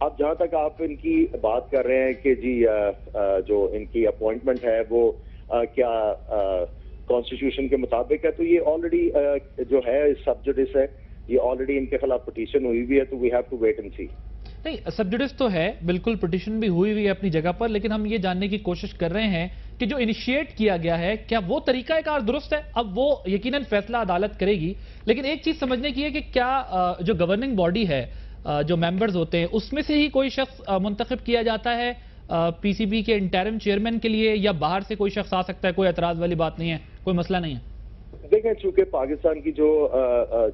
اب جہاں تک آپ ان کی بات کر رہے ہیں کہ جی جو ان کی اپوائنٹمنٹ ہے وہ کیا کانسٹیٹیوشن کے مطابق ہے، تو یہ آلریڈی جو ہے سب جوڈس ہے، یہ آلریڈی ان کے خلاف پٹیشن ہوئی بھی ہے، تو we have to wait and see. نہیں، سب جوڈس تو ہے، بالکل پٹیشن بھی ہوئی ہے اپنی جگہ پر، لیکن ہم یہ جاننے کی کوشش کر رہے ہیں کہ جو انیشیٹ کیا گیا ہے کیا وہ طریقہ کار درست ہے؟ اب وہ یقیناً فیصلہ عدالت کرے گی، لیکن ایک چیز سمجھنے کی ہے کہ کیا جو گورننگ باڈی ہے، جو ممبرز ہوتے ہیں، اس میں سے ہی کوئی شخص منتخب کیا جاتا ہے پی سی بی کے انٹرم چیئرمین کے لیے، یا باہر سے کوئی شخص آ سکتا ہے؟ کوئی اعتراض والی بات نہیں ہے، کوئی مسئلہ نہیں ہے؟ دیکھیں، چونکہ پاکستان کی جو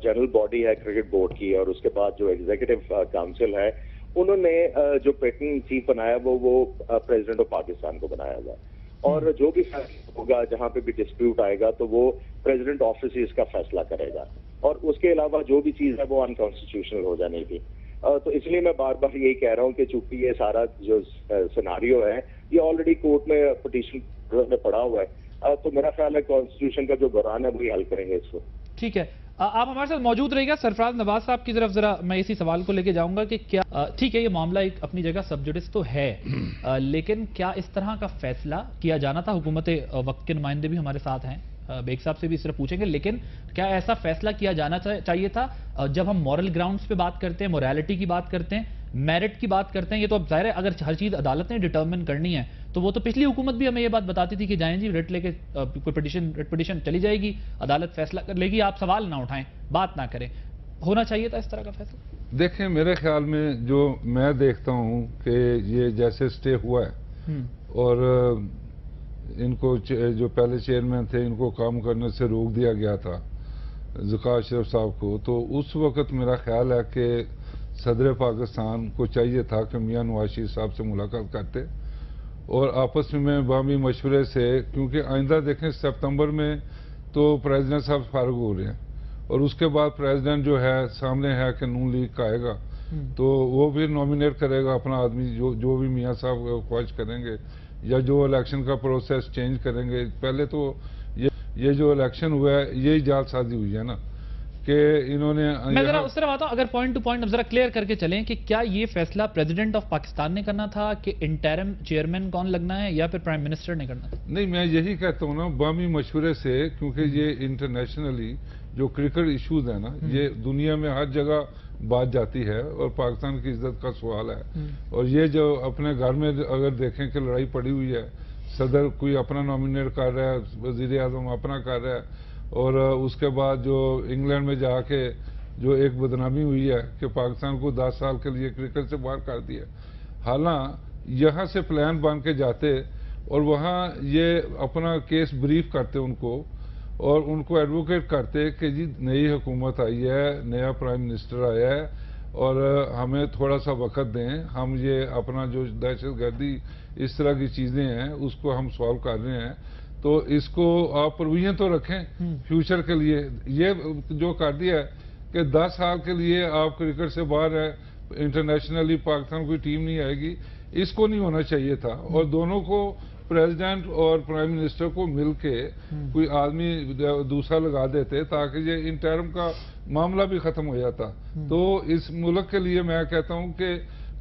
جنرل باڈی ہے کرکٹ بورڈ کی، اور اس کے بعد جو ایگزیکٹو کاؤنسل ہے، انہوں نے جو پیٹرن چیف بنایا وہ پریزیڈنٹ آف پاکستان کو بنایا ہوا ہے، اور جو بھی فیصلہ ہوگا، جہاں پہ بھی ڈسپیوٹ آئے گا تو وہ پریزیڈنٹ آفس ہی اس کا فیصلہ کرے گا، اور اس کے علاوہ جو بھی چیز ہے وہ انکانسٹیٹیوشنل ہو جانے کی. تو اس لیے میں بار بار یہی کہہ رہا ہوں کہ چونکہ یہ سارا جو سیناریو ہے یہ آلریڈی کورٹ میں پٹیشن میں پڑا ہوا ہے، تو میرا خیال ہے کانسٹیٹیوشن کا جو بحران ہے وہی حل کریں گے اس کو. ٹھیک ہے، آپ ہمارے ساتھ موجود رہے گا. سرفراز نواز صاحب کی طرف ذرا میں اسی سوال کو لے کے جاؤں گا کہ کیا ٹھیک ہے یہ معاملہ ایک اپنی جگہ سب جوڈس تو ہے، لیکن کیا اس طرح کا فیصلہ کیا جانا تھا؟ حکومت وقت کے نمائندے بھی ہمارے ساتھ ہیں، بیگ صاحب سے بھی اس طرح پوچھیں گے، لیکن کیا ایسا فیصلہ کیا جانا چاہیے تھا؟ جب ہم مورل گراؤنڈز پہ بات کرتے ہیں، موریلٹی کی بات کرتے ہیں، میرٹ کی بات کرتے ہیں، یہ تو اب ظاہر ہے اگر ہر چیز عدالت نے ڈٹرمن کرنی ہے تو وہ تو پچھلی حکومت بھی ہمیں یہ بات بتاتی تھی کہ جائیں جی ریٹ لے کے کوئی پٹیشن چلی جائے گی، عدالت فیصلہ کر لے گی، آپ سوال نہ اٹھائیں، بات نہ کریں. ہونا چاہیے تھا اس طرح کا فیصلہ؟ دیکھیں، میرے خیال میں جو میں دیکھتا ہوں کہ یہ جیسے سٹے ہوا ہے اور ان کو جو پہلے چیئرمین تھے ان کو کام کرنے سے روک دیا گیا تھا، ذوالفقار اشرف صاحب کو، تو اس وقت میرا خیال ہے کہ صدر پاکستان کو چاہیے تھا کہ میاں نواز شریف صاحب سے ملاقات کرتے اور آپس میں باہمی مشورے سے، کیونکہ آئندہ دیکھیں سپتمبر میں تو پریزیڈنٹ صاحب فارغ ہو رہے ہیں، اور اس کے بعد پریزیڈنٹ جو ہے سامنے ہے کہ نون لیگ کا آئے گا تو وہ بھی نامینیٹ کرے گا اپنا آدمی، جو بھی میاں صاحب خواہش کریں گے، یا جو الیکشن کا پروسیس چینج کریں گے. پہلے تو یہ جو الیکشن ہوا ہے یہی جال سازی ہوئی ہے نا کہ انہوں نے. میں ذرا اس طرح آتا ہوں، اگر پوائنٹ ٹو پوائنٹ ذرا کلیئر کر کے چلیں کہ کیا یہ فیصلہ پریزیڈنٹ آف پاکستان نے کرنا تھا کہ انٹرم چیئرمین کون لگنا ہے، یا پھر پرائم منسٹر نے کرنا تھا؟ نہیں، میں یہی کہتا ہوں نا، باہمی مشورے سے، کیونکہ یہ انٹرنیشنلی جو کرکٹ ایشوز ہیں نا، یہ دنیا میں ہر جگہ بات جاتی ہے اور پاکستان کی عزت کا سوال ہے. اور یہ جو اپنے گھر میں اگر دیکھیں کہ لڑائی پڑی ہوئی ہے، صدر کوئی اپنا نامینیٹ کر رہا ہے، وزیر اعظم اپنا کر رہا ہے، اور اس کے بعد جو انگلینڈ میں جا کے جو ایک بدنامی ہوئی ہے کہ پاکستان کو 10 سال کے لیے کرکٹ سے باہر کر دیا، حالانکہ یہاں سے پلان بن کے جاتے اور وہاں یہ اپنا کیس بریف کرتے ان کو، اور ان کو ایڈوکیٹ کرتے کہ جی نئی حکومت آئی ہے، نیا پرائم منسٹر آیا ہے، اور ہمیں تھوڑا سا وقت دیں، ہم یہ اپنا جو دہشت گردی اس طرح کی چیزیں ہیں اس کو ہم سالو کر رہے ہیں، تو اس کو آپ پرویژن تو رکھیں فیوچر کے لیے. یہ جو کر دیا ہے کہ 10 سال کے لیے آپ کرکٹ سے باہر ہے، انٹرنیشنلی پاکستان کوئی ٹیم نہیں آئے گی، اس کو نہیں ہونا چاہیے تھا. اور دونوں کو، پریزیڈنٹ اور پرائم منسٹر کو مل کے کوئی آدمی دوسرا لگا دیتے تاکہ یہ انٹرم کا معاملہ بھی ختم ہو جاتا. تو اس ملک کے لیے میں کہتا ہوں کہ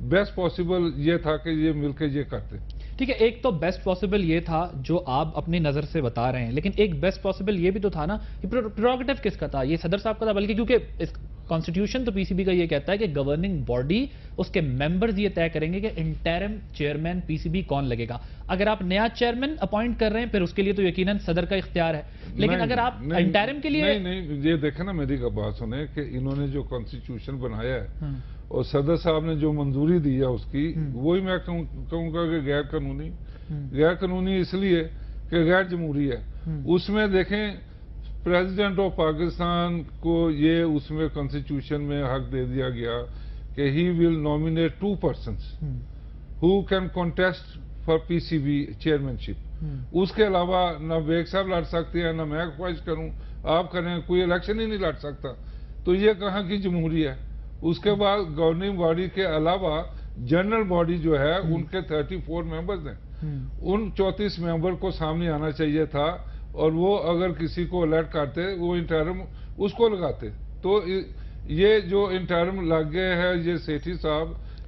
بیسٹ پاسبل یہ تھا کہ یہ مل کے یہ کرتے. ٹھیک ہے، ایک تو بیسٹ پاسبل یہ تھا جو آپ اپنی نظر سے بتا رہے ہیں، لیکن ایک بیسٹ پاسبل یہ بھی تو تھا نا کہ پریروگیٹو کس کا تھا؟ یہ صدر صاحب کا تھا، بلکہ کیونکہ اس کانسٹیٹیوشن تو پی سی بی کا یہ کہتا ہے کہ گورننگ باڈی، اس کے ممبرز یہ طے کریں گے کہ interim chairman P C B کون لگے گا. اگر آپ نیا چیئرمین اپوائنٹ کر رہے ہیں پھر اس کے لیے تو یقیناً صدر کا اختیار ہے، لیکن اگر آپ انٹرم کے لیے نہیں، یہ دیکھیں نا میری بات سنیں کہ انہوں نے جو کانسٹیٹیوشن بنایا ہے اور صدر صاحب نے جو منظوری دی ہے اس کی، وہی میں کہوں گا کہ غیر قانونی اس لیے کہ غیر جمہوری ہے. اس میں دیکھیں پریزیڈنٹ آف پاکستان کو یہ اس میں کانسٹیٹیوشن میں حق دے دیا گیا کہ he will nominate 2 persons who can contest for PCB chairmanship. اس کے علاوہ نہ بیگ صاحب لڑ سکتے ہیں، نہ میں خواہش کروں آپ کریں، کوئی الیکشن ہی نہیں لڑ سکتا. تو یہ کہاں کی جمہوری ہے؟ اس کے بعد گورننگ باڈی کے علاوہ جنرل باڈی جو ہے ان کے 34 ممبرز ہیں، ان 34 ممبر کو سامنے آنا چاہیے تھا، اور وہ اگر کسی کو الیکٹ کرتے وہ انٹرم اس کو لگاتے. تو یہ جو انٹرم لگ گئے ہیں، یہ سیٹھی صاحب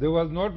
There was not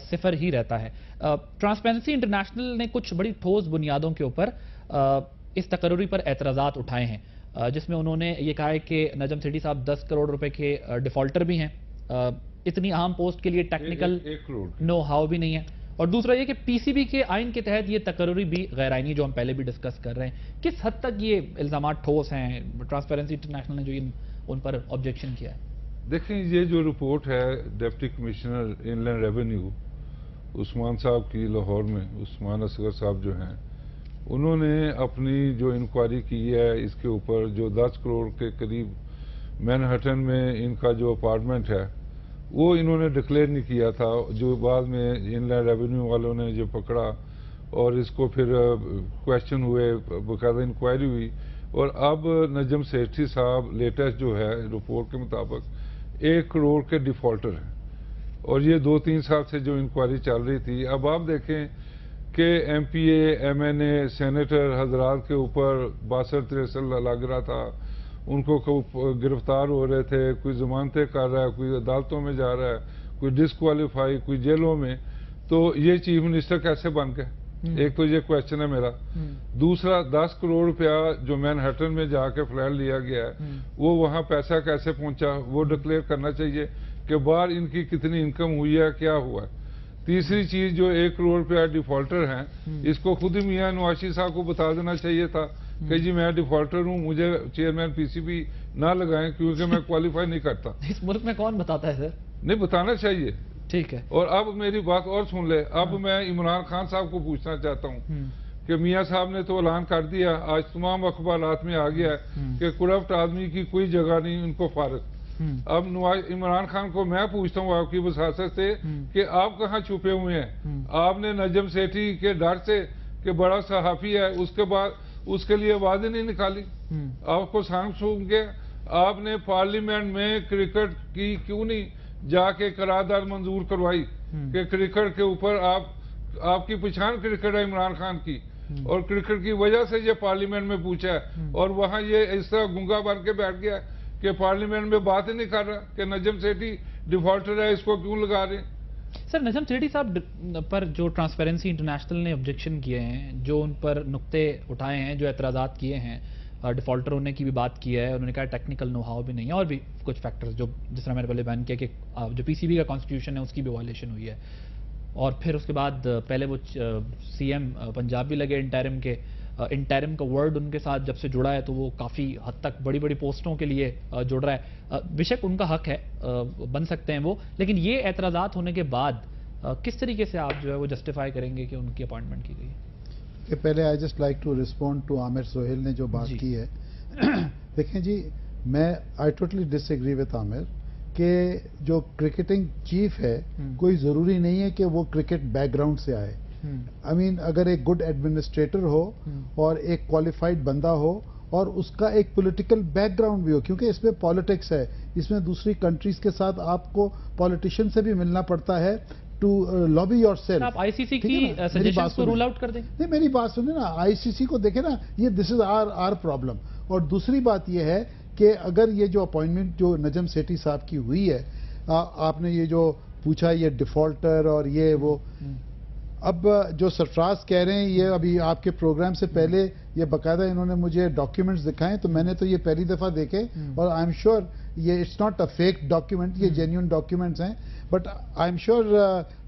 صفر ہی رہتا ہے. ٹرانسپیرنسی انٹرنیشنل نے کچھ بڑی ٹھوس بنیادوں کے اوپر اس تقرری پر اعتراضات اٹھائے ہیں، جس میں انہوں نے یہ کہا ہے کہ نجم سیٹھی صاحب 10 کروڑ روپے کے ڈیفالٹر بھی ہیں، اتنی اہم پوسٹ کے لیے ٹیکنیکل نو ہاؤ بھی نہیں ہے، اور دوسرا یہ کہ پی سی بی کے آئین کے تحت یہ تقرری بھی غیر آئینی، جو ہم پہلے بھی ڈسکس کر رہے ہیں. کس حد تک یہ الزامات ٹھوس ہیں؟ ٹرانسپیرنسی انٹرنیشنل نے جو ان پر آبجیکشن کیا ہے. دیکھیں یہ جو رپورٹ ہے ڈپٹی کمشنر ان لینڈ ریونیو عثمان صاحب کی لاہور میں، عثمان اصغر صاحب جو ہیں، انہوں نے اپنی جو انکوائری کی ہے اس کے اوپر، جو 10 کروڑ کے قریب مین ہٹن میں ان کا جو اپارٹمنٹ ہے وہ انہوں نے ڈکلیئر نہیں کیا تھا، جو بعد میں ان لینڈ ریونیو والوں نے جو پکڑا اور اس کو پھر کویشچن ہوئے، باقاعدہ انکوائری ہوئی، اور اب نجم سیٹھی صاحب لیٹسٹ جو ہے رپورٹ کے مطابق 1 کروڑ کے ڈیفالٹر ہیں، اور یہ 2-3 سال سے جو انکوائری چل رہی تھی. اب آپ دیکھیں کہ ایم پی اے، ایم این اے، سینیٹر حضرات کے اوپر 62-63 لگ رہا تھا، ان کو گرفتار ہو رہے تھے، کوئی ضمانتیں کر رہا ہے، کوئی عدالتوں میں جا رہا ہے، کوئی ڈسکوالیفائی، کوئی جیلوں میں. تو یہ چیف منسٹر کیسے بن گئے؟ ایک تو یہ کویشچن ہے میرا. دوسرا 10 کروڑ روپیہ جو مین ہٹن میں جا کے فلیٹ لیا گیا ہے وہ وہاں پیسہ کیسے پہنچا، وہ ڈکلیئر کرنا چاہیے کہ باہر ان کی کتنی انکم ہوئی ہے، کیا ہوا ہے. تیسری چیز جو 1 کروڑ روپیہ ڈیفالٹر ہیں، اس کو خود ہی میاں نواشی صاحب کو بتا دینا چاہیے تھا کہ جی میں ڈیفالٹر ہوں، مجھے چیئرمین پی سی بی نہ لگائیں کیونکہ میں کوالیفائی نہیں کرتا. اس ملک میں کون بتاتا ہے سر؟ نہیں بتانا چاہیے. ٹھیک ہے. اور اب میری بات اور سن لے. اب میں عمران خان صاحب کو پوچھنا چاہتا ہوں کہ میاں صاحب نے تو اعلان کر دیا، آج تمام اخبارات میں آ گیا ہے کہ کرپٹ آدمی کی کوئی جگہ نہیں، ان کو فارغ. اب عمران خان کو میں پوچھتا ہوں آپ کی وساطت سے کہ آپ کہاں چھپے ہوئے ہیں؟ آپ نے نجم سیٹھی کے ڈر سے کہ بڑا صحافی ہے، اس کے بعد اس کے لیے آوازیں نہیں نکالی؟ آپ کو سانگ سن کے آپ نے پارلیمنٹ میں کرکٹ کی کیوں نہیں جا کے قرارداد منظور کروائی کہ کرکٹ کے اوپر آپ کی پہچان کرکٹ ہے عمران خان کی، اور کرکٹ کی وجہ سے یہ پارلیمنٹ میں پوچھا ہے، اور وہاں یہ اس طرح گنگا بن کے بیٹھ گیا کہ پارلیمنٹ میں بات ہی نہیں کر رہا کہ نجم سیٹھی ڈیفالٹر ہے، اس کو کیوں لگا رہے ہیں؟ سر نجم سیٹھی صاحب پر جو ٹرانسپیرنسی انٹرنیشنل نے آبجیکشن کیے ہیں، جو ان پر نقطے اٹھائے ہیں، جو اعتراضات کیے ہیں، ڈیفالٹر ہونے کی بھی بات کی ہے، انہوں نے کہا ٹیکنیکل نو ہاؤ بھی نہیں ہے، اور بھی کچھ فیکٹرز جو جس طرح میں نے پہلے بیان کیا کہ جو پی سی بی کا کانسٹیٹیوشن ہے اس کی بھی وائلیشن ہوئی ہے. اور پھر اس کے بعد پہلے وہ سی ایم پنجاب بھی لگے انٹیرم کا ورڈ ان کے ساتھ جب سے جڑا ہے تو وہ کافی حد تک بڑی بڑی پوسٹوں کے لیے جڑ رہا ہے. بے شک ان کا حق ہے، بن سکتے ہیں وہ، لیکن یہ اعتراضات ہونے کے بعد کس طریقے سے آپ جو ہے وہ جسٹیفائی کریں گے کہ ان کی اپائنٹمنٹ کی گئی؟ کہ پہلے I just like to respond to Aamir Sohail نے جو بات کی ہے. دیکھیں جی، میں I totally disagree with Aamir کہ جو کرکٹنگ چیف ہے کوئی ضروری نہیں ہے کہ وہ کرکٹ بیک گراؤنڈ سے آئے. آئی مین اگر ایک گڈ ایڈمنسٹریٹر ہو اور ایک کوالیفائڈ بندہ ہو اور اس کا ایک پولیٹیکل بیک گراؤنڈ بھی ہو، کیونکہ اس میں پالیٹکس ہے، اس میں دوسری کنٹریز کے ساتھ آپ کو پالیٹیشین سے بھی ملنا پڑتا ہے ٹو لابی یور سیلف. آپ آئی سی سی کی سجیشنز کو رول آؤٹ کر دیں. نہیں میری بات سنیں نا، آئی سی سی کو دیکھیں نا، یہ دس از آر پرابلم. اور دوسری بات یہ ہے کہ اگر یہ جو اپوائنٹمنٹ جو نجم سیٹھی صاحب کی ہوئی ہے، آپ نے یہ جو پوچھا یہ ڈیفالٹر اور یہ وہ، اب جو سرفراز کہہ رہے ہیں، یہ ابھی آپ کے پروگرام سے پہلے یہ باقاعدہ انہوں نے مجھے ڈاکیومنٹس دکھائے تو میں نے تو یہ پہلی دفعہ دیکھے، اور آئی ایم شیور یہ it's not a fake document, یہ جینیون ڈاکیومنٹس ہیں. بٹ آئی ایم شیور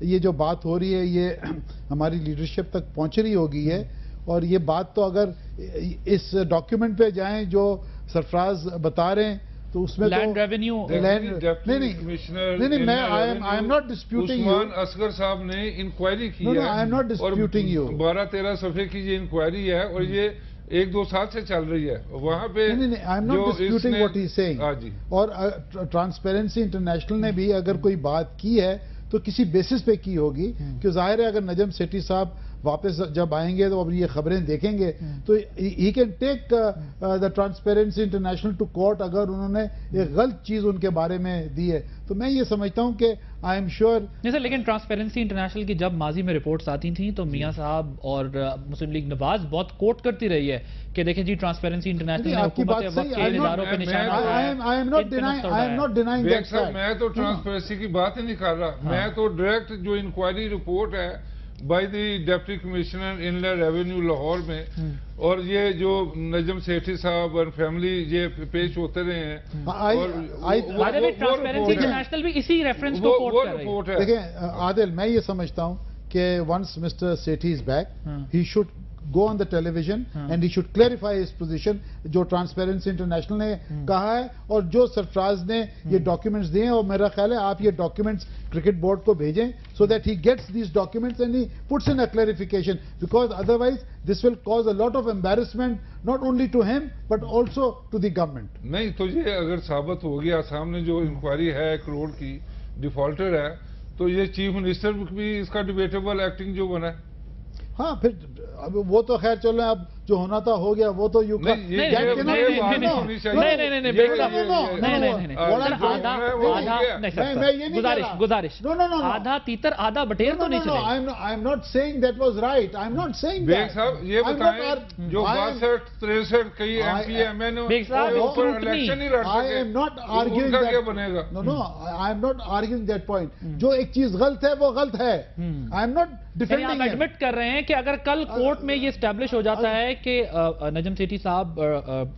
یہ جو بات ہو رہی ہے یہ ہماری لیڈرشپ تک پہنچ رہی ہوگی ہے. اور یہ بات تو اگر اس ڈاکیومنٹ پہ جائیں جو سرفراز بتا رہے ہیں تو اس میں لینڈ ریونیو نہیں میں I am not disputing you. Usman Asghar صاحب نے انکوائری کی ہے، I am not disputing you. 12-13 صفحے کی یہ انکوائری ہے اور یہ 1-2 سال سے چل رہی ہے. وہاں پہ I am not disputing what he is saying. اور ٹرانسپیرنسی انٹرنیشنل نے بھی اگر کوئی بات کی ہے تو کسی بیسس پہ کی ہوگی، کہ ظاہر ہے اگر نجم سیٹھی صاحب واپس جب آئیں گے تو اب یہ خبریں دیکھیں گے تو he can take the Transparency International to court اگر انہوں نے ایک غلط چیز ان کے بارے میں دی ہے. تو میں یہ سمجھتا ہوں کہ آئی ایم شیور. نہیں سر، لیکن ٹرانسپیرنسی انٹرنیشنل کی جب ماضی میں رپورٹس آتی تھیں تو میاں صاحب اور مسلم لیگ نواز بہت کوٹ کرتی رہی ہے کہ دیکھیں جی ٹرانسپیرنسی انٹرنیشنل نے آپ کی حکومت بات وقت کے اداروں پہ نشانہ اٹھایا ہے. I am not denying Baig that صاحب fact. میں تو ٹرانسپیرنسی کی بات ہی نہیں کر رہا. میں تو ڈائریکٹ جو انکوائری رپورٹ ہے by the deputy commissioner inland revenue Lahore میں اور یہ جو نجم سیٹھی صاحب اور فیملی یہ پیش ہوتے رہے ہیں ٹرانسپیرنسی انٹرنیشنل بھی اسی ریفرنس کو کوٹ کر رہی ہے. دیکھیں عادل، میں یہ سمجھتا ہوں کہ once Mr Sethi is back he should go on the television and he should clarify his position جو ٹرانسپیرنسی انٹرنیشنل نے کہا ہے اور جو سرفراز نے یہ ڈاکیومنٹس دیے ہیں. اور میرا خیال ہے آپ یہ ڈاکیومنٹس کرکٹ بورڈ کو بھیجیں so that he gets these documents and he puts in a clarification because otherwise this will cause a lot of embarrassment not only to him but also to the government. نہیں تو یہ اگر ثابت ہو گیا سامنے جو انکوائری ہے کروڑ کی ڈیفالٹر ہے تو یہ چیف منسٹر بھی اس کا ڈیبیٹیبل ایکٹنگ جو بنا ہے. ہاں پھر اب وہ تو خیر چلو اب جو ہونا تھا ہو گیا وہ تو یو گزارش آدھا تیتر آدھا بٹیر تو نہیں چلے. I am not seeing that was right. I am not seeing Baig صاحب یہ بتائیں جو 62-63 کئی M P M N election ہی لڑ آئی ایم ناٹ آرگیوئنگ ان کا کیا بنے گا. No I am not arguing that point. جو ایک چیز غلط ہے وہ غلط ہے. I am not defending. آپ ایڈمٹ کر رہے ہیں کہ اگر کل کورٹ میں یہ اسٹیبلش ہو جاتا ہے کہ نجم سیٹھی صاحب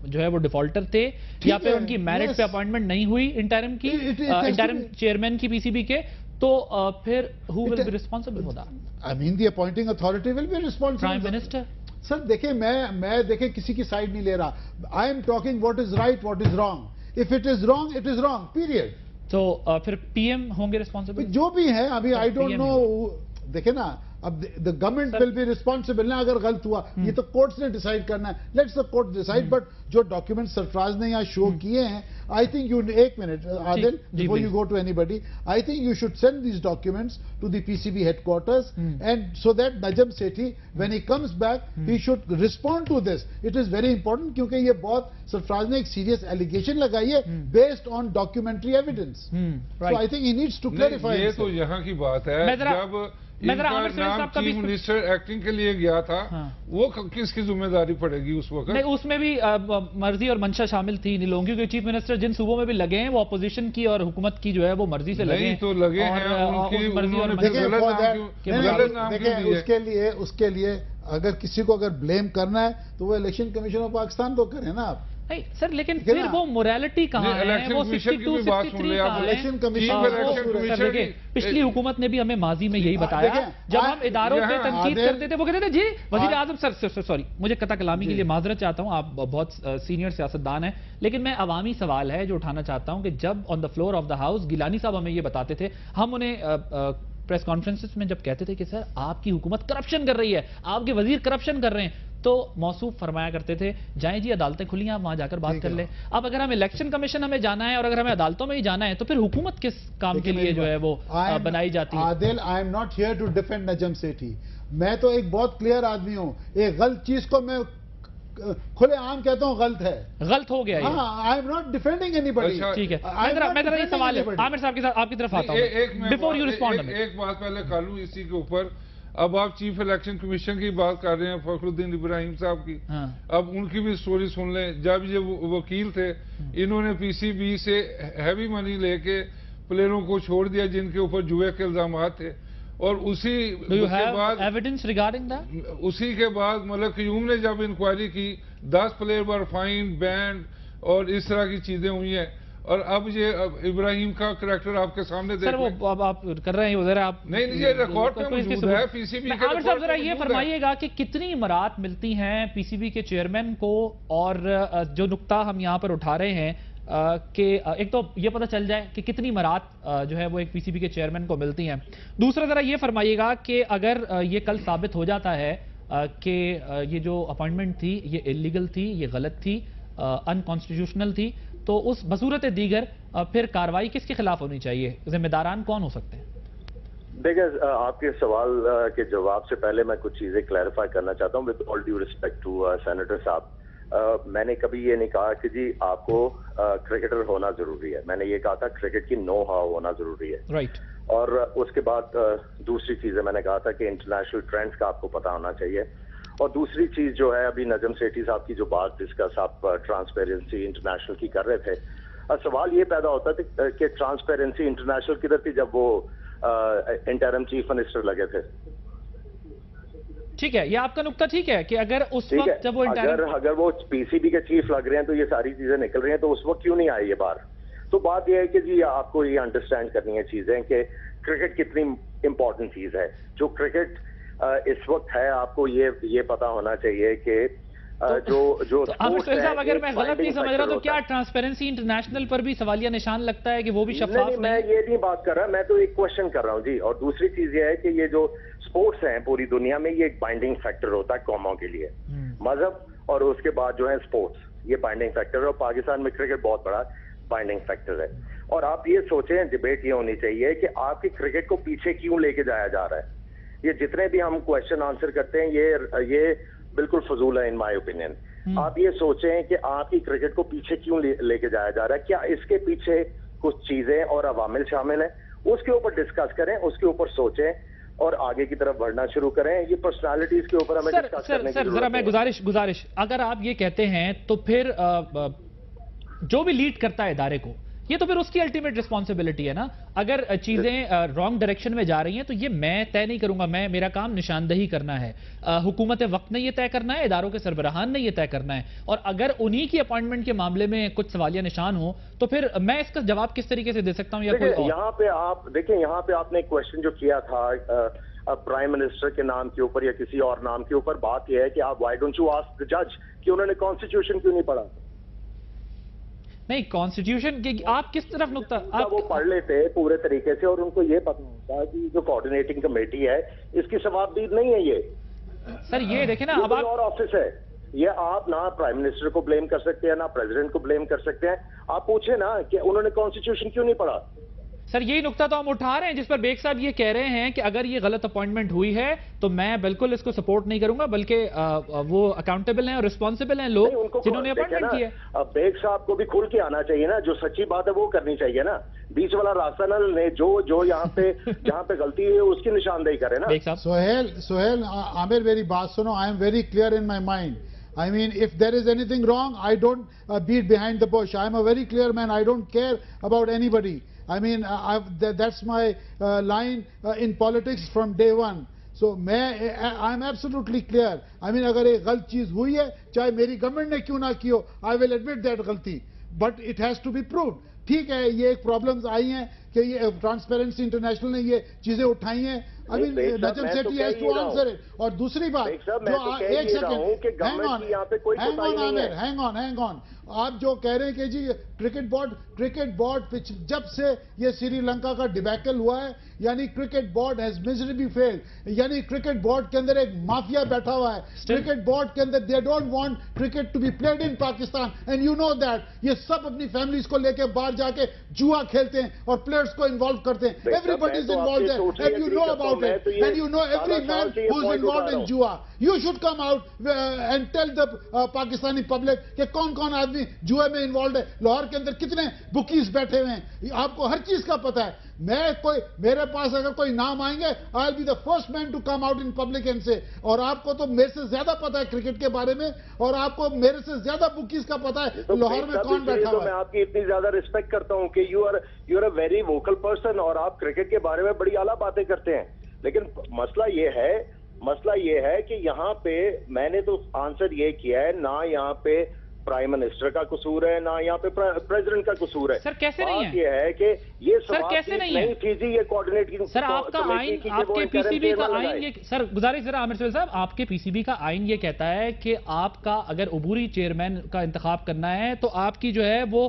جو ہے وہ ڈیفالٹر تھے یا پھر ان کی میرٹ پہ اپوائنٹمنٹ نہیں ہوئی انٹرم کی انٹرم چیئرمین کی پی سی بی کے تو پھر who will be responsible for that? I mean the appointing authority will be responsible. Prime Minister. سر دیکھیں میں دیکھیں کسی کی سائڈ نہیں لے رہا. I am talking what is right, what is wrong. If it is wrong, it is wrong. Period. تو پھر پی ایم ہوں گے responsible؟ جو بھی ہے ابھی I don't know. دیکھیں نا اب the government will be responsible نا اگر غلط ہوا. یہ تو کورٹس نے ڈیسائیڈ کرنا ہے. Let's the court decide. But جو ڈاکیومنٹ سرفراز نے یہاں شو کیے ہیں I think you ایک minute Adil before you go to anybody I think you should send these documents to the PCB headquarters and so that Najam Sethi when he comes back he should respond to this. It is very important کیونکہ یہ بہت سرفراز نے ایک serious allegation لگائی ہے based on documentary evidence. So I think he needs to clarify. یہ تو یہاں کی بات ہے جب ان کا نام چیف منسٹر ایکٹنگ کے لیے گیا تھا وہ کس کی ذمہ داری پڑے گی اس وقت؟ نہیں اس میں بھی مرضی اور منشا شامل تھی نیلونگی کے چیف منسٹر جن صوبوں میں بھی لگے ہیں وہ اپوزیشن کی اور حکومت کی جو ہے وہ مرضی سے لگے ہیں. تو لگے ہیں اس کے لیے اگر کسی کو اگر بلیم کرنا ہے تو وہ الیکشن کمیشن آف پاکستان کو کریں نا آپ. نہیں سر لیکن پھر وہ موریلٹی کہاں ہے؟ وہ 62-63 کہاں ہے؟ پچھلی حکومت نے بھی ہمیں ماضی میں یہی بتایا جب ہم اداروں پہ تنقید کرتے تھے وہ کہتے تھے جی وزیر اعظم سوری مجھے قطع کلامی کے لیے معذرت چاہتا ہوں آپ بہت سینئر سیاستدان ہیں لیکن میں عوامی سوال ہے جو اٹھانا چاہتا ہوں کہ جب on the floor of the house Gilani صاحب ہمیں یہ بتاتے تھے ہم انہیں پریس کانفرنسز میں جب کہتے تھے کہ سر آپ کی حکومت کرپشن کر رہی ہے آپ کے وزیر کرپشن کر رہے ہیں تو موصوف فرمایا کرتے تھے جائیں جی عدالتیں کھلی ہیں آپ وہاں جا کر بات کر لیں. اب اگر ہمیں الیکشن کمیشن ہمیں جانا ہے اور اگر ہمیں عدالتوں میں ہی جانا ہے تو پھر حکومت کس کام کے لیے جو ہے وہ بنائی جاتی ہے؟ Adil I am not here to defend Najam Sethi. میں تو ایک بہت کلیئر آدمی ہوں. ایک غلط چیز کو میں کھلے عام کہتا ہوں غلط ہے غلط ہو گیا. آئی am not defending any body. ٹھیک ہے میں ذرا یہ سوال ہے عامر صاحب کے ساتھ آپ کی طرف آتا ہوں بیفور یو ریسپونڈ. ایک بات پہلے کر لوں اسی کے اوپر. اب آپ چیف الیکشن کمیشن کی بات کر رہے ہیں فخر الدین ابراہیم صاحب کی. اب ان کی بھی سٹوری سن لیں. جب یہ وکیل تھے انہوں نے پی سی بی سے ہیوی منی لے کے پلیئروں کو چھوڑ دیا جن کے اوپر جوئے کے الزامات تھے اور اسی کے بعد ملک قیوم نے جب انکوائری کی 10 پلیئر پر فائن بینڈ اور اس طرح کی چیزیں ہوئی ہیں اور اب یہ ابراہیم کا کریکٹر آپ کے سامنے دیکھ رہے ہیں. اب آپ کر رہے ہیں ذرا آپ نہیں یہ ریکارڈ پہ موجود ہے پی سی بی کے. عامر صاحب ذرا یہ فرمائیے گا کہ کتنی امارات ملتی ہیں پی سی بی کے چیئرمین کو اور جو نقطہ ہم یہاں پر اٹھا رہے ہیں کہ ایک تو یہ پتہ چل جائے کہ کتنی امارات جو ہے وہ ایک پی سی بی کے چیئرمین کو ملتی ہیں. دوسرا ذرا یہ فرمائیے گا کہ اگر یہ کل ثابت ہو جاتا ہے کہ یہ جو اپوائنٹمنٹ تھی یہ انلیگل تھی یہ غلط تھی انکانسٹیٹیوشنل تھی تو اس بصورت دیگر پھر کارروائی کس کے خلاف ہونی چاہیے؟ ذمہ داران کون ہو سکتے ہیں؟ دیکھیں آپ کے سوال کے جواب سے پہلے میں کچھ چیزیں کلیریفائی کرنا چاہتا ہوں with all due respect to senator صاحب. میں نے کبھی یہ نہیں کہا کہ جی آپ کو کرکٹر ہونا ضروری ہے. میں نے یہ کہا تھا کرکٹ کی نو ہاؤ ہونا ضروری ہے. رائٹ. اور اس کے بعد دوسری چیز ہے میں نے کہا تھا کہ انٹرنیشنل ٹرینڈز کا آپ کو پتا ہونا چاہیے. اور دوسری چیز جو ہے ابھی نجم سیٹھی صاحب کی جو بات ڈسکس آپ ٹرانسپیرنسی انٹرنیشنل کی کر رہے تھے, سوال یہ پیدا ہوتا تھا کہ ٹرانسپیرنسی انٹرنیشنل کدھر تھی جب وہ انٹرم چیف منسٹر لگے تھے. ٹھیک ہے, یہ آپ کا نقطہ ٹھیک ہے کہ اگر اس وقت جب وہ اگر وہ پی سی بی کے چیف لگ رہے ہیں تو یہ ساری چیزیں نکل رہی ہیں, تو اس وقت کیوں نہیں آئی یہ بات؟ تو بات یہ ہے کہ جی آپ کو یہ انڈرسٹینڈ کرنی ہے چیزیں کہ کرکٹ کتنی امپورٹنٹ چیز ہے. جو کرکٹ اس وقت ہے آپ کو یہ پتا ہونا چاہیے کہ جو صاحب اگر میں غلط نہیں سمجھ رہا تو کیا ٹرانسپیرنسی انٹرنیشنل پر بھی سوالیہ نشان لگتا ہے کہ وہ بھی شفاف نہیں؟ میں یہ نہیں بات کر رہا, میں تو ایک کوشچن کر رہا ہوں جی. اور دوسری چیز یہ ہے کہ یہ جو سپورٹس ہیں پوری دنیا میں یہ ایک بائنڈنگ فیکٹر ہوتا ہے قوموں کے لیے. مذہب اور اس کے بعد جو ہے سپورٹس, یہ بائنڈنگ فیکٹر ہے. اور پاکستان میں کرکٹ بہت بڑا بائنڈنگ فیکٹر ہے. اور آپ یہ سوچیں, ڈبیٹ یہ ہونی چاہیے کہ آپ کی کرکٹ کو پیچھے کیوں لے کے جایا جا رہا ہے. یہ جتنے بھی ہم کوشچن آنسر کرتے ہیں یہ بالکل فضول ہے ان مائی اوپینین. آپ یہ سوچیں کہ آپ کی کرکٹ کو پیچھے کیوں لے کے جایا جا رہا ہے. کیا اس کے پیچھے کچھ چیزیں اور عوامل شامل ہیں؟ اس کے اوپر ڈسکس کریں, اس کے اوپر سوچیں اور آگے کی طرف بڑھنا شروع کریں. یہ پرسنالٹیز کے اوپر ہمیں ڈسکس کرنے کی ضرورت ہے. ذرا میں گزارش اگر آپ یہ کہتے ہیں تو پھر جو بھی لیڈ کرتا ہے ادارے کو, یہ تو پھر اس کی الٹیمیٹ رسپانسبلٹی ہے نا. اگر چیزیں رانگ ڈائریکشن میں جا رہی ہیں تو یہ میں طے نہیں کروں گا. میرا کام نشاندہی کرنا ہے. حکومت وقت نے یہ طے کرنا ہے, اداروں کے سربراہان نے یہ طے کرنا ہے. اور اگر انہی کی اپائنٹمنٹ کے معاملے میں کچھ سوالیہ نشان ہوں تو پھر میں اس کا جواب کس طریقے سے دے سکتا ہوں؟ یا کوئی اور یہاں پہ آپ دیکھیں, یہاں پہ آپ نے ایک کوشچن جو کیا تھا پرائم منسٹر کے نام کے اوپر یا کسی اور نام کے اوپر, بات یہ ہے کہ آپ why don't you ask the جج کہ انہوں نے کانسٹیٹیوشن کیوں نہیں پڑھا. نہیں, کانسٹیٹیوشن کی آپ کس طرف نقطہ وہ پڑھ لیتے پورے طریقے سے اور ان کو یہ پتا ہوتا کہ جو کوآرڈینیٹنگ کمیٹی ہے اس کی ثوابدید نہیں ہے. یہ سر یہ دیکھیں نا, اب اور آفس ہے یہ, آپ نہ پرائم منسٹر کو بلیم کر سکتے ہیں نہ پریزیڈنٹ کو بلیم کر سکتے ہیں. آپ پوچھیں نا کہ انہوں نے کانسٹیٹیوشن کیوں نہیں پڑھا. سر یہی نقطہ تو ہم اٹھا رہے ہیں جس پر بیگ صاحب یہ کہہ رہے ہیں کہ اگر یہ غلط اپوائنٹمنٹ ہوئی ہے تو میں بالکل اس کو سپورٹ نہیں کروں گا, بلکہ وہ اکاؤنٹیبل ہیں اور رسپانسبل ہیں لوگ جنہوں نے اپوائنٹمنٹ کی ہے. بیگ صاحب کو بھی کھل کے آنا چاہیے نا, جو سچی بات ہے وہ کرنی چاہیے نا. بیچ والا راستہ نہ لے, جو یہاں پہ جہاں پہ غلطی ہے اس کی نشاندہی کرے نا. سہیل عامر میری بات سنو, I am very clear in my mind. I mean, if there is anything wrong, I don't beat behind the bush. I am a very clear man. I don't care about anybody. I mean, that's my line in politics from day one. So, I am absolutely clear. I mean, اگر ایک غلط چیز ہوئی ہے, چاہے میری government نے کیوں نہ کی ہو, I will admit that غلطی. But it has to be proved. ٹھیک ہے, یہ ایک پرابلمز آئی ہیں کہ یہ ٹرانسپیرنسی انٹرنیشنل نے یہ چیزیں اٹھائی ہیں. I mean, Najam Sethi has to answer it. اور دوسری بات, ایک سیکنڈ, hang on. آپ جو کہہ رہے ہیں کہ جی کرکٹ بورڈ جب سے یہ سری لنکا کا ڈیبیکل ہوا ہے, یعنی کرکٹ بورڈ ہیز میزریبلی فیلڈ. یعنی کرکٹ بورڈ کے اندر ایک مافیا بیٹھا ہوا ہے. کرکٹ بورڈ کے اندر they don't want cricket to be played in Pakistan and you know that. یہ سب اپنی فیملیز کو لے کے باہر جا کے جوا کھیلتے ہیں اور پلیئرز کو انوالو کرتے ہیں. Everybody is involved there and you know about it. And you know every man who is involved in jua. You should come out and tell the Pakistani public کہ کون آدمی جوئے میں انوالوڈ ہے. لاہور کے اندر کتنے بکیز بیٹھے ہوئے ہیں, آپ کو ہر چیز کا پتا ہے. میرے پاس اگر کوئی نام آئیں گے, I'll be the first man to come out in public and say. اور آپ کو تو میرے سے زیادہ پتا ہے کرکٹ کے بارے میں, اور آپ کو میرے سے زیادہ بکیز کا پتا ہے لاہور میں کون بیٹھا ہوا ہے. میں آپ کی اتنی زیادہ ریسپیکٹ کرتا ہوں کہ you are a very vocal person, اور آپ کرکٹ کے بارے میں بڑی اعلیٰ باتیں کرتے ہیں. لیکن مسئلہ یہ ہے کہ یہاں پہ میں نے تو آنسر یہ کیا ہے, نہ یہاں پہ پرائم منسٹر کا قصور ہے نہ یہاں پہ پریزیڈنٹ کا قصور ہے. سر کیسے نہیں ہے؟ یہ ہے کہ یہ سر کیسے نہیں تھی جی, یہ کوآرڈینیٹنگ. سر آپ کا آئین, آپ کے پی سی بی کا آئین یہ, سر گزارش ذرا عامر صاحب, آپ کے پی سی بی کا آئین یہ کہتا ہے کہ آپ کا اگر عبوری چیئرمین کا انتخاب کرنا ہے تو آپ کی جو ہے وہ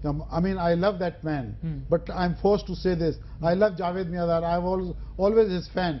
I mean, I love that man, but I'm forced to say this. I love Javed Miandar. I was always his fan.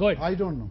Good. I don't know.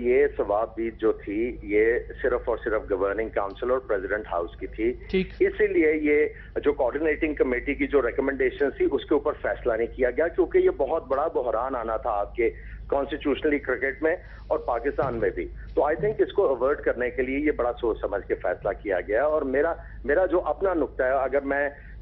یہ ثوابدید جو تھی یہ صرف اور صرف گورننگ کاؤنسل اور پریزیڈنٹ ہاؤس کی تھی. اسی لیے یہ جو کوآرڈینیٹنگ کمیٹی کی جو ریکمنڈیشن تھی اس کے اوپر فیصلہ نہیں کیا گیا, کیونکہ یہ بہت بڑا بحران آنا تھا آپ کے کانسٹیٹیوشنلی کرکٹ میں اور پاکستان میں بھی. تو آئی تھنک اس کو اوائڈ کرنے کے لیے یہ بڑا سوچ سمجھ کے فیصلہ کیا گیا. اور میرا جو اپنا نقطہ ہے, اگر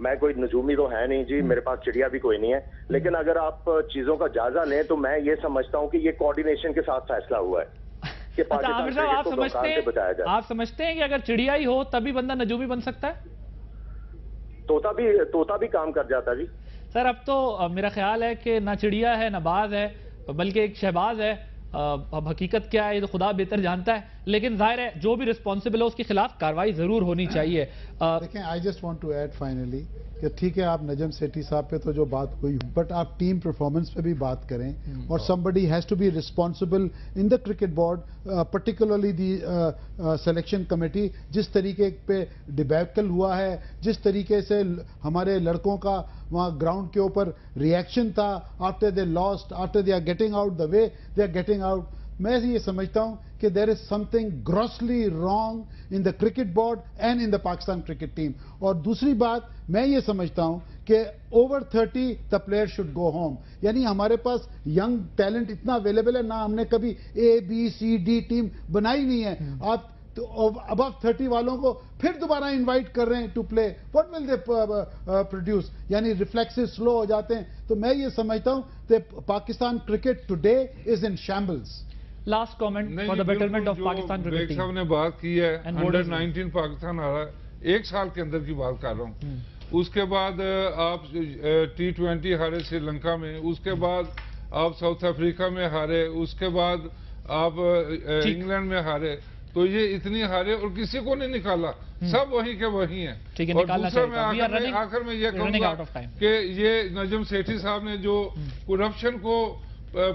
میں کوئی نجومی تو ہے نہیں جی, میرے پاس چڑیا بھی کوئی نہیں ہے, لیکن اگر آپ چیزوں کا جائزہ لیں تو میں یہ سمجھتا ہوں کہ یہ کوآرڈینیشن کے ساتھ فیصلہ ہوا ہے کہ پاکستان کرکٹ کو بحران سے بچایا جائے. آپ سمجھتے ہیں کہ اگر چڑیا ہی ہو تبھی بندہ نجومی بن سکتا ہے؟ طوطا بھی کام کر جاتا جی. سر اب تو میرا خیال ہے کہ نہ چڑیا ہے نہ باز ہے بلکہ ایک شہباز ہے. اب حقیقت کیا ہے یہ تو خدا بہتر جانتا ہے, لیکن ظاہر ہے جو بھی رسپانسبل ہے اس کے خلاف کارروائی ضرور ہونی چاہیے. دیکھیں, I just want to add finally کہ ٹھیک ہے آپ نجم سیٹھی صاحب پہ تو جو بات ہوئی, بٹ آپ ٹیم پرفارمنس پہ بھی بات کریں, اور somebody has to be responsible in the cricket board, particularly the selection committee. جس طریقے پہ ڈیبیکل ہوا ہے, جس طریقے سے ہمارے لڑکوں کا وہاں گراؤنڈ کے اوپر ریئیکشن تھا after they lost, after they are getting out the way they are getting out, میں یہ سمجھتا ہوں کہ there is something grossly wrong in the cricket board and in the Pakistan cricket team. اور دوسری بات میں یہ سمجھتا ہوں کہ over 30 the players should go home. یعنی ہمارے پاس ینگ ٹیلنٹ اتنا اویلیبل ہے, نہ ہم نے کبھی A, B, C, D team بنائی نہیں ہے. آپ above 30 والوں کو پھر دوبارہ انوائٹ کر رہے ہیں to play, what will they produce؟ یعنی ریفلیکسز سلو ہو جاتے ہیں. تو میں یہ سمجھتا ہوں کہ Pakistan cricket today is in shambles. Last comment for the betterment of Pakistan cricket team. صاحب نے بات کی ہے انڈر 19 پاکستان آ رہا ہے, ایک سال کے اندر کی بات کر رہا ہوں. اس کے بعد آپ T20 ہارے سری لنکا میں, اس کے بعد آپ ساؤتھ افریقہ میں ہارے, اس کے بعد آپ انگلینڈ میں ہارے. تو یہ اتنی ہارے اور کسی کو نہیں نکالا, سب وہیں کے وہیں ہیں. اور دوسرا میں آخر میں یہ کہوں گا کہ یہ نجم سیٹھی صاحب نے جو کرپشن کو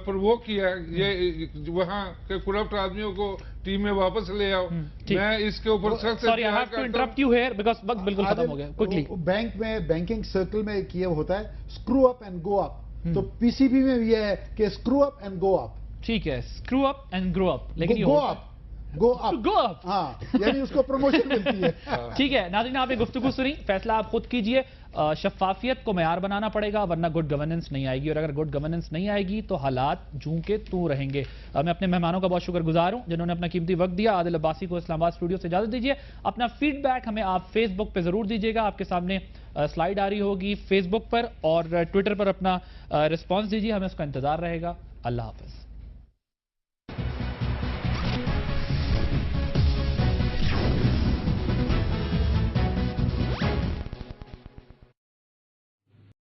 پرووک کیا ہے, یہ وہاں کے کرپٹ آدمیوں کو ٹیم میں واپس لے آؤ, میں اس کے اوپر سخت بالکل ختم ہو گیا. بینک میں بینکنگ سرکل میں یہ ہوتا ہے اسکرو اپ اینڈ گو اپ, تو پی سی بی میں یہ ہے کہ اسکرو اپ اینڈ گو اپ. ٹھیک ہے, اسکرو اپ اینڈ گرو اپ, لیکن گو اپ ہاں, یعنی اس کو پروموشن ملتی ہے. ٹھیک ہے ناظرین, آپ یہ گفتگو سنی, فیصلہ آپ خود کیجئے. شفافیت کو معیار بنانا پڑے گا ورنہ گڈ گورننس نہیں آئے گی, اور اگر گڈ گورننس نہیں آئے گی تو حالات جوں کے توں رہیں گے. میں اپنے مہمانوں کا بہت شکر گزار ہوں جنہوں نے اپنا قیمتی وقت دیا. عادل عباسی کو اسلام آباد اسٹوڈیو سے اجازت دیجیے. اپنا فیڈ بیک ہمیں آپ فیس بک پہ ضرور دیجیے گا, آپ کے سامنے سلائیڈ آ رہی ہوگی فیس بک پر, اور ٹویٹر پر اپنا رسپانس دیجیے, ہمیں اس کا انتظار رہے گا. اللہ حافظ.